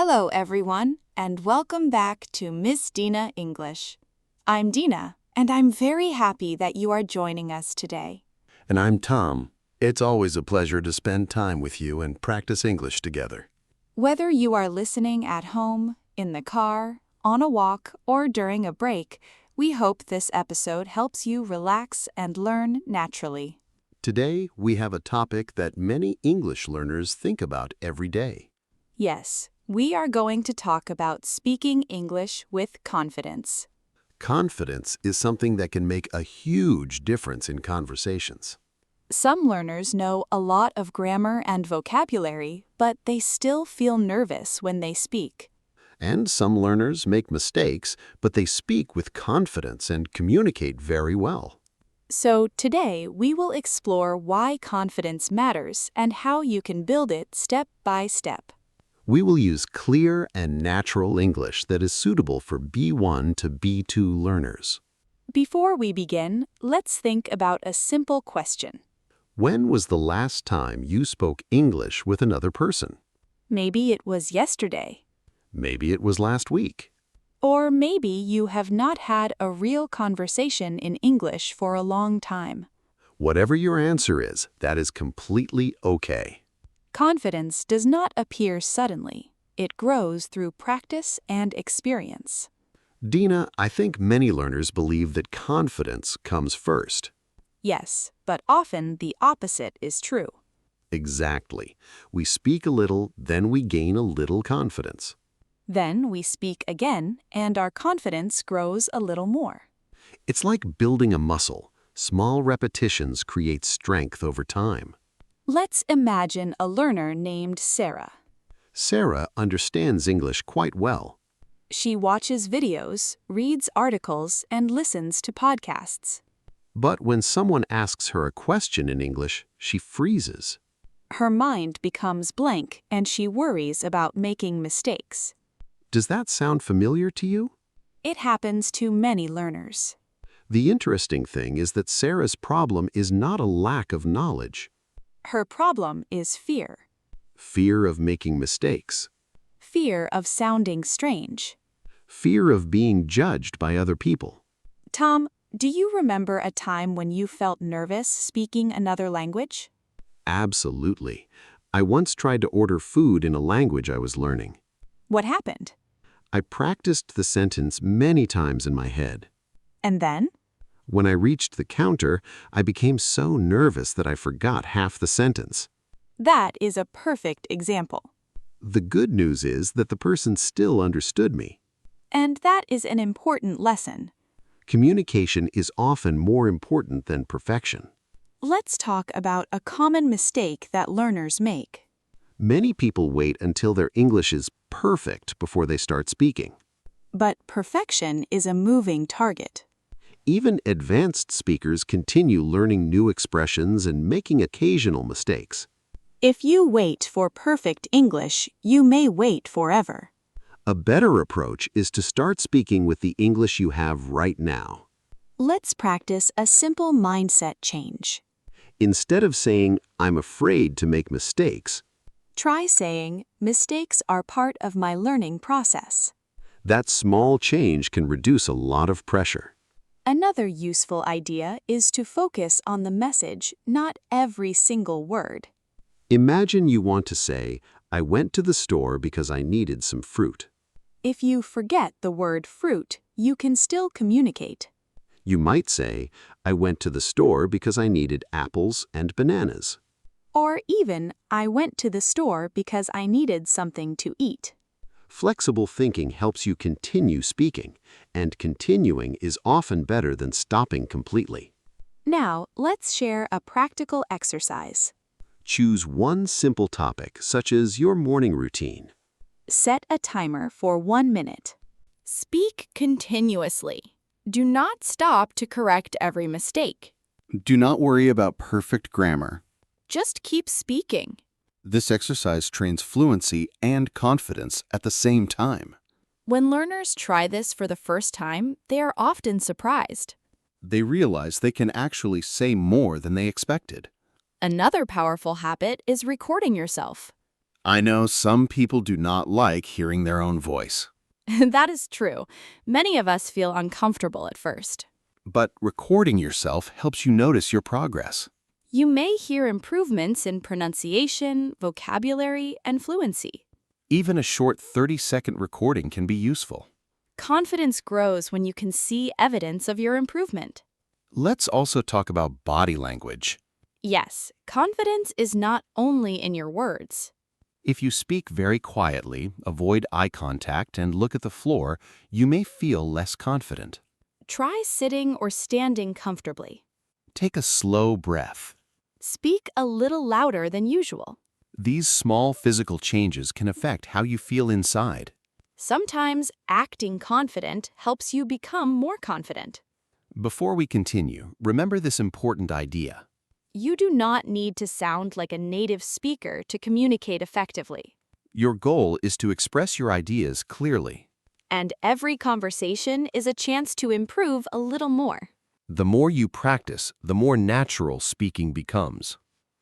Hello, everyone, and welcome back to Miss Dina English. I'm Dina, and I'm very happy that you are joining us today. And I'm Tom. It's always a pleasure to spend time with you and practice English together. Whether you are listening at home, in the car, on a walk, or during a break, we hope this episode helps you relax and learn naturally. Today, we have a topic that many English learners think about every day. Yes, we are going to talk about speaking English with confidence. Confidence is something that can make a huge difference in conversations. Some learners know a lot of grammar and vocabulary, but they still feel nervous when they speak. And some learners make mistakes, but they speak with confidence and communicate very well. So today, we will explore why confidence matters and how you can build it step by step. We will use clear and natural English that is suitable for B1 to B2 learners. Before we begin, let's think about a simple question. When was the last time you spoke English with another person? Maybe it was yesterday. Maybe it was last week. Or maybe you have not had a real conversation in English for a long time. Whatever your answer is, that is completely okay. Confidence does not appear suddenly. It grows through practice and experience. Dina, I think many learners believe that confidence comes first. Yes, but often the opposite is true. Exactly. We speak a little, then we gain a little confidence. Then we speak again, and our confidence grows a little more. It's like building a muscle. Small repetitions create strength over time. Let's imagine a learner named Sarah. Sarah understands English quite well. She watches videos, reads articles, and listens to podcasts. But when someone asks her a question in English, she freezes. Her mind becomes blank, and she worries about making mistakes. Does that sound familiar to you? It happens to many learners. The interesting thing is that Sarah's problem is not a lack of knowledge. Her problem is fear. Fear of making mistakes. Fear of sounding strange. Fear of being judged by other people. Tom, do you remember a time when you felt nervous speaking another language? Absolutely. I once tried to order food in a language I was learning. What happened? I practiced the sentence many times in my head. And then? When I reached the counter, I became so nervous that I forgot half the sentence. That is a perfect example. The good news is that the person still understood me. And that is an important lesson. Communication is often more important than perfection. Let's talk about a common mistake that learners make. Many people wait until their English is perfect before they start speaking. But perfection is a moving target. Even advanced speakers continue learning new expressions and making occasional mistakes. If you wait for perfect English, you may wait forever. A better approach is to start speaking with the English you have right now. Let's practice a simple mindset change. Instead of saying, "I'm afraid to make mistakes," Try saying, "Mistakes are part of my learning process." that small change can reduce a lot of pressure. Another useful idea is to focus on the message, not every single word. Imagine you want to say, "I went to the store because I needed some fruit." If you forget the word fruit, you can still communicate. You might say, "I went to the store because I needed apples and bananas." Or even, "I went to the store because I needed something to eat." Flexible thinking helps you continue speaking, and continuing is often better than stopping completely. Now, let's share a practical exercise. Choose one simple topic, such as your morning routine. Set a timer for 1 minute. Speak continuously. Do not stop to correct every mistake. Do not worry about perfect grammar. Just keep speaking. This exercise trains fluency and confidence at the same time. When learners try this for the first time, they are often surprised. They realize they can actually say more than they expected. Another powerful habit is recording yourself. I know some people do not like hearing their own voice. That is true. Many of us feel uncomfortable at first. But recording yourself helps you notice your progress. You may hear improvements in pronunciation, vocabulary, and fluency. Even a short 30-second recording can be useful. Confidence grows when you can see evidence of your improvement. Let's also talk about body language. Yes, confidence is not only in your words. If you speak very quietly, avoid eye contact, and look at the floor, you may feel less confident. Try sitting or standing comfortably. Take a slow breath. Speak a little louder than usual. These small physical changes can affect how you feel inside. Sometimes acting confident helps you become more confident. Before we continue, remember this important idea. You do not need to sound like a native speaker to communicate effectively. Your goal is to express your ideas clearly. And every conversation is a chance to improve a little more. The more you practice, the more natural speaking becomes.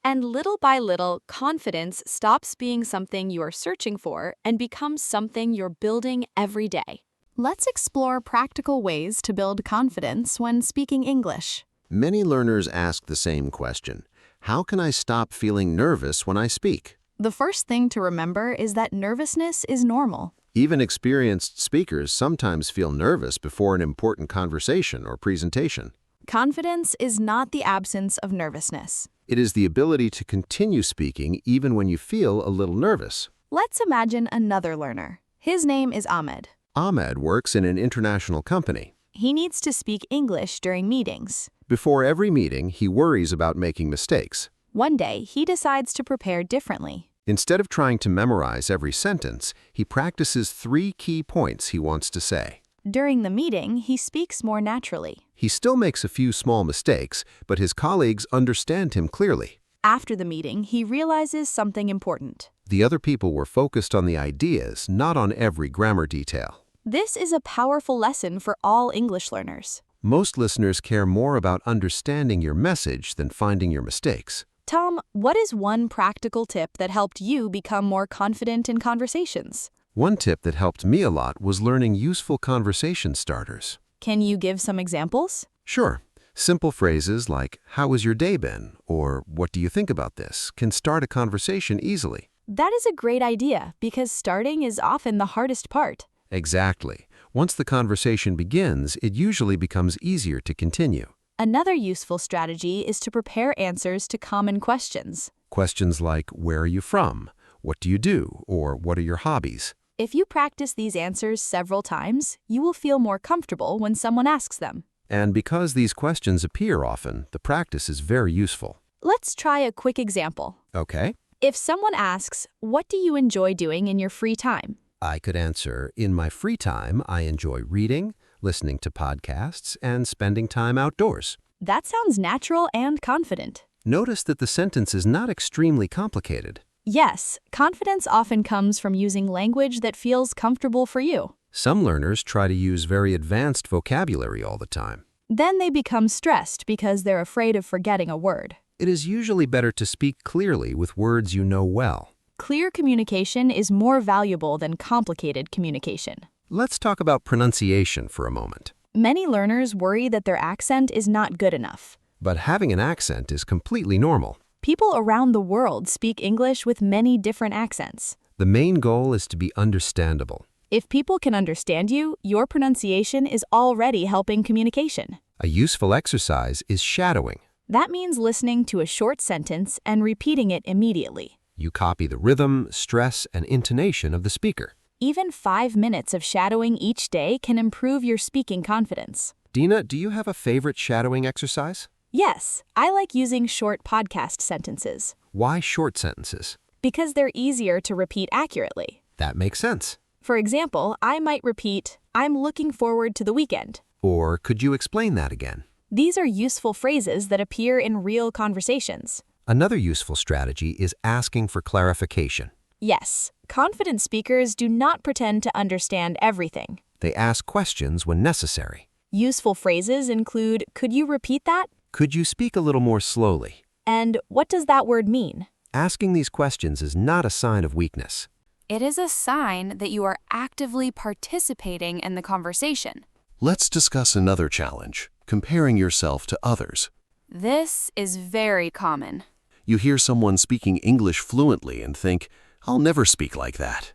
And little by little, confidence stops being something you are searching for and becomes something you're building every day. Let's explore practical ways to build confidence when speaking English. Many learners ask the same question. How can I stop feeling nervous when I speak? The first thing to remember is that nervousness is normal. Even experienced speakers sometimes feel nervous before an important conversation or presentation. Confidence is not the absence of nervousness. It is the ability to continue speaking even when you feel a little nervous. Let's imagine another learner. His name is Ahmed. Ahmed works in an international company. He needs to speak English during meetings. Before every meeting, he worries about making mistakes. One day, he decides to prepare differently. Instead of trying to memorize every sentence, he practices 3 key points he wants to say. During the meeting, he speaks more naturally. He still makes a few small mistakes, but his colleagues understand him clearly. After the meeting, he realizes something important. The other people were focused on the ideas, not on every grammar detail. This is a powerful lesson for all English learners. Most listeners care more about understanding your message than finding your mistakes. Tom, what is one practical tip that helped you become more confident in conversations? One tip that helped me a lot was learning useful conversation starters. Can you give some examples? Sure. Simple phrases like, "How has your day been?" or "What do you think about this?" can start a conversation easily. That is a great idea because starting is often the hardest part. Exactly. Once the conversation begins, it usually becomes easier to continue. Another useful strategy is to prepare answers to common questions. Questions like, "Where are you from?" "What do you do?" or "What are your hobbies?" If you practice these answers several times, you will feel more comfortable when someone asks them. And because these questions appear often, the practice is very useful. Let's try a quick example. Okay. If someone asks, "What do you enjoy doing in your free time?" I could answer, "In my free time, I enjoy reading, listening to podcasts, and spending time outdoors." That sounds natural and confident. Notice that the sentence is not extremely complicated. Yes, confidence often comes from using language that feels comfortable for you. Some learners try to use very advanced vocabulary all the time. Then they become stressed because they're afraid of forgetting a word. It is usually better to speak clearly with words you know well. Clear communication is more valuable than complicated communication. Let's talk about pronunciation for a moment. Many learners worry that their accent is not good enough. But having an accent is completely normal. People around the world speak English with many different accents. The main goal is to be understandable. If people can understand you, your pronunciation is already helping communication. A useful exercise is shadowing. That means listening to a short sentence and repeating it immediately. You copy the rhythm, stress, and intonation of the speaker. Even 5 minutes of shadowing each day can improve your speaking confidence. Dina, do you have a favorite shadowing exercise? Yes, I like using short podcast sentences. Why short sentences? Because they're easier to repeat accurately. That makes sense. For example, I might repeat, "I'm looking forward to the weekend." Or could you explain that again? These are useful phrases that appear in real conversations. Another useful strategy is asking for clarification. Yes, confident speakers do not pretend to understand everything. They ask questions when necessary. Useful phrases include, "Could you repeat that?" Could you speak a little more slowly? And "What does that word mean?" Asking these questions is not a sign of weakness. It is a sign that you are actively participating in the conversation. Let's discuss another challenge, comparing yourself to others. This is very common. You hear someone speaking English fluently and think, I'll never speak like that.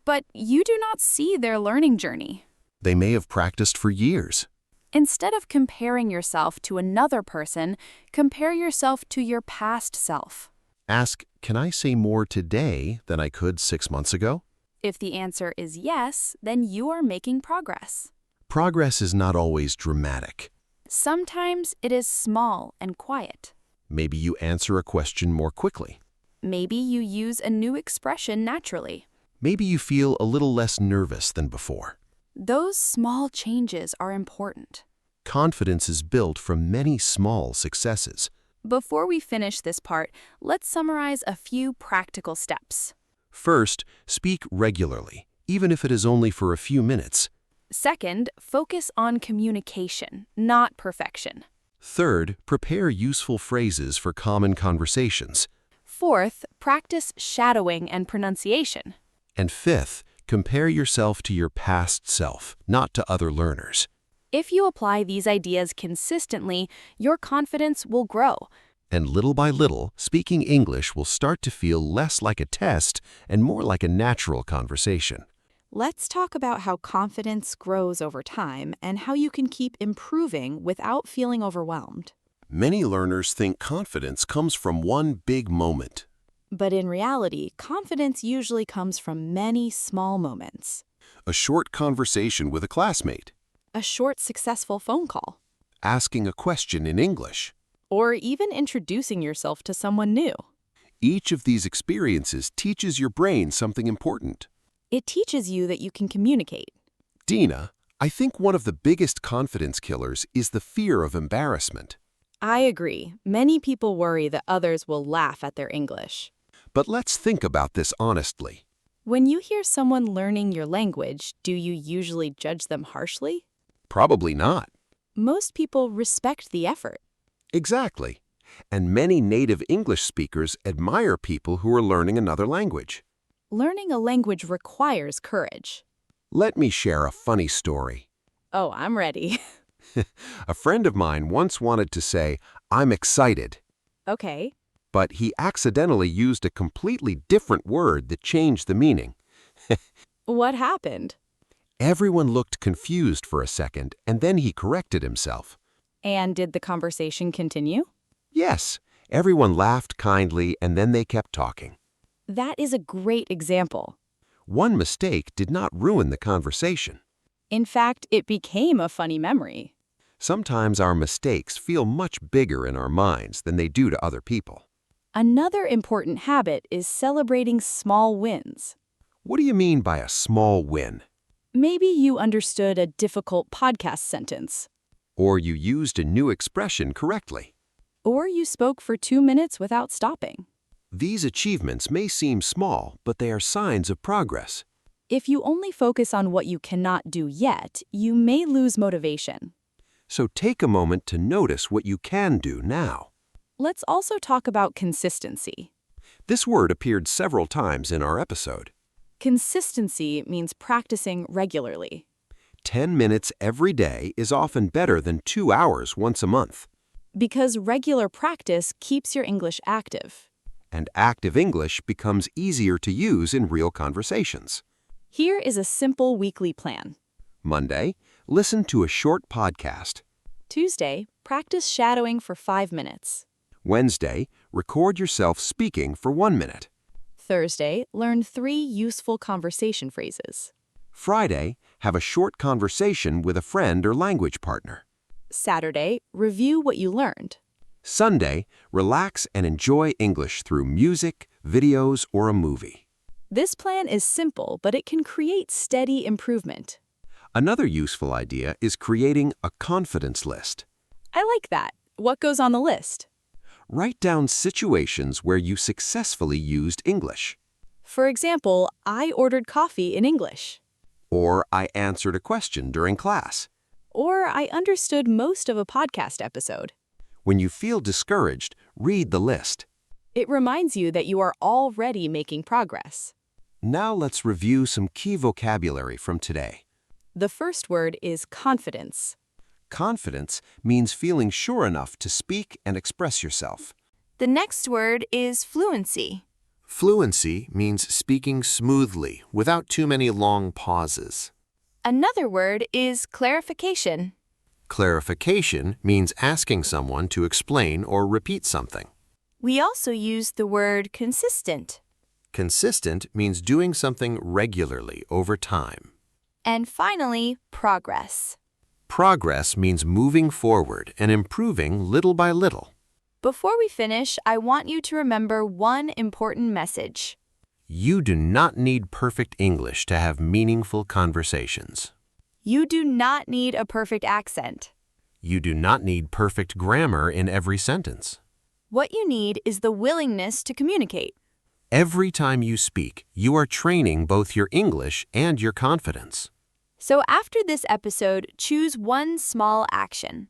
But you do not see their learning journey. They may have practiced for years. Instead of comparing yourself to another person, compare yourself to your past self. Ask, can I say more today than I could 6 months ago? If the answer is yes, then you are making progress. Progress is not always dramatic. Sometimes it is small and quiet. Maybe you answer a question more quickly. Maybe you use a new expression naturally. Maybe you feel a little less nervous than before. Those small changes are important. Confidence is built from many small successes. Before we finish this part, let's summarize a few practical steps. First, speak regularly, even if it is only for a few minutes. Second, focus on communication, not perfection. Third, prepare useful phrases for common conversations. Fourth, practice shadowing and pronunciation. And fifth, compare yourself to your past self, not to other learners. If you apply these ideas consistently, your confidence will grow. And little by little, speaking English will start to feel less like a test and more like a natural conversation. Let's talk about how confidence grows over time and how you can keep improving without feeling overwhelmed. Many learners think confidence comes from one big moment. But in reality, confidence usually comes from many small moments. A short conversation with a classmate. A short, successful phone call. Asking a question in English. Or even introducing yourself to someone new. Each of these experiences teaches your brain something important. It teaches you that you can communicate. Dina, I think one of the biggest confidence killers is the fear of embarrassment. I agree. Many people worry that others will laugh at their English. But let's think about this honestly. When you hear someone learning your language, do you usually judge them harshly? Probably not. Most people respect the effort. Exactly. And many native English speakers admire people who are learning another language. Learning a language requires courage. Let me share a funny story. Oh, I'm ready. A friend of mine once wanted to say, I'm excited, Okay. but he accidentally used a completely different word that changed the meaning. What happened? Everyone looked confused for a second, and then he corrected himself. And did the conversation continue? Yes, everyone laughed kindly, and then they kept talking. That is a great example. One mistake did not ruin the conversation. In fact, it became a funny memory. Sometimes our mistakes feel much bigger in our minds than they do to other people. Another important habit is celebrating small wins. What do you mean by a small win? Maybe you understood a difficult podcast sentence. Or you used a new expression correctly. Or you spoke for 2 minutes without stopping. These achievements may seem small, but they are signs of progress. If you only focus on what you cannot do yet, you may lose motivation. So take a moment to notice what you can do now. Let's also talk about consistency. This word appeared several times in our episode. Consistency means practicing regularly. 10 minutes every day is often better than 2 hours once a month. Because regular practice keeps your English active. And active English becomes easier to use in real conversations. Here is a simple weekly plan. Monday, listen to a short podcast. Tuesday, practice shadowing for 5 minutes. Wednesday, record yourself speaking for 1 minute. Thursday, learn 3 useful conversation phrases. Friday, have a short conversation with a friend or language partner. Saturday, review what you learned. Sunday, relax and enjoy English through music, videos, or a movie. This plan is simple, but it can create steady improvement. Another useful idea is creating a confidence list. I like that. What goes on the list? Write down situations where you successfully used English. For example, I ordered coffee in English. Or I answered a question during class. Or I understood most of a podcast episode. When you feel discouraged, read the list. It reminds you that you are already making progress. Now let's review some key vocabulary from today. The first word is confidence. Confidence means feeling sure enough to speak and express yourself. The next word is fluency. Fluency means speaking smoothly without too many long pauses. Another word is clarification. Clarification means asking someone to explain or repeat something. We also use the word consistent. Consistent means doing something regularly over time. And finally, progress. Progress means moving forward and improving little by little. Before we finish, I want you to remember one important message. You do not need perfect English to have meaningful conversations. You do not need a perfect accent. You do not need perfect grammar in every sentence. What you need is the willingness to communicate. Every time you speak, you are training both your English and your confidence. So after this episode, choose one small action.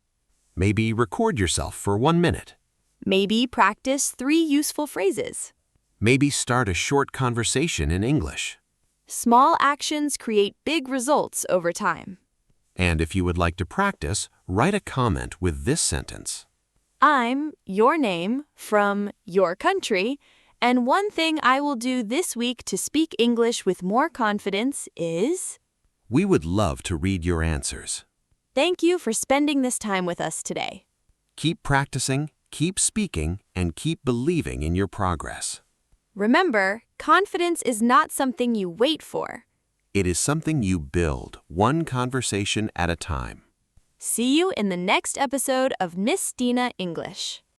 Maybe record yourself for 1 minute. Maybe practice 3 useful phrases. Maybe start a short conversation in English. Small actions create big results over time. And if you would like to practice, write a comment with this sentence. I'm your name from your country, and one thing I will do this week to speak English with more confidence is... We would love to read your answers. Thank you for spending this time with us today. Keep practicing, keep speaking, and keep believing in your progress. Remember, confidence is not something you wait for. It is something you build, one conversation at a time. See you in the next episode of Miss Dina English.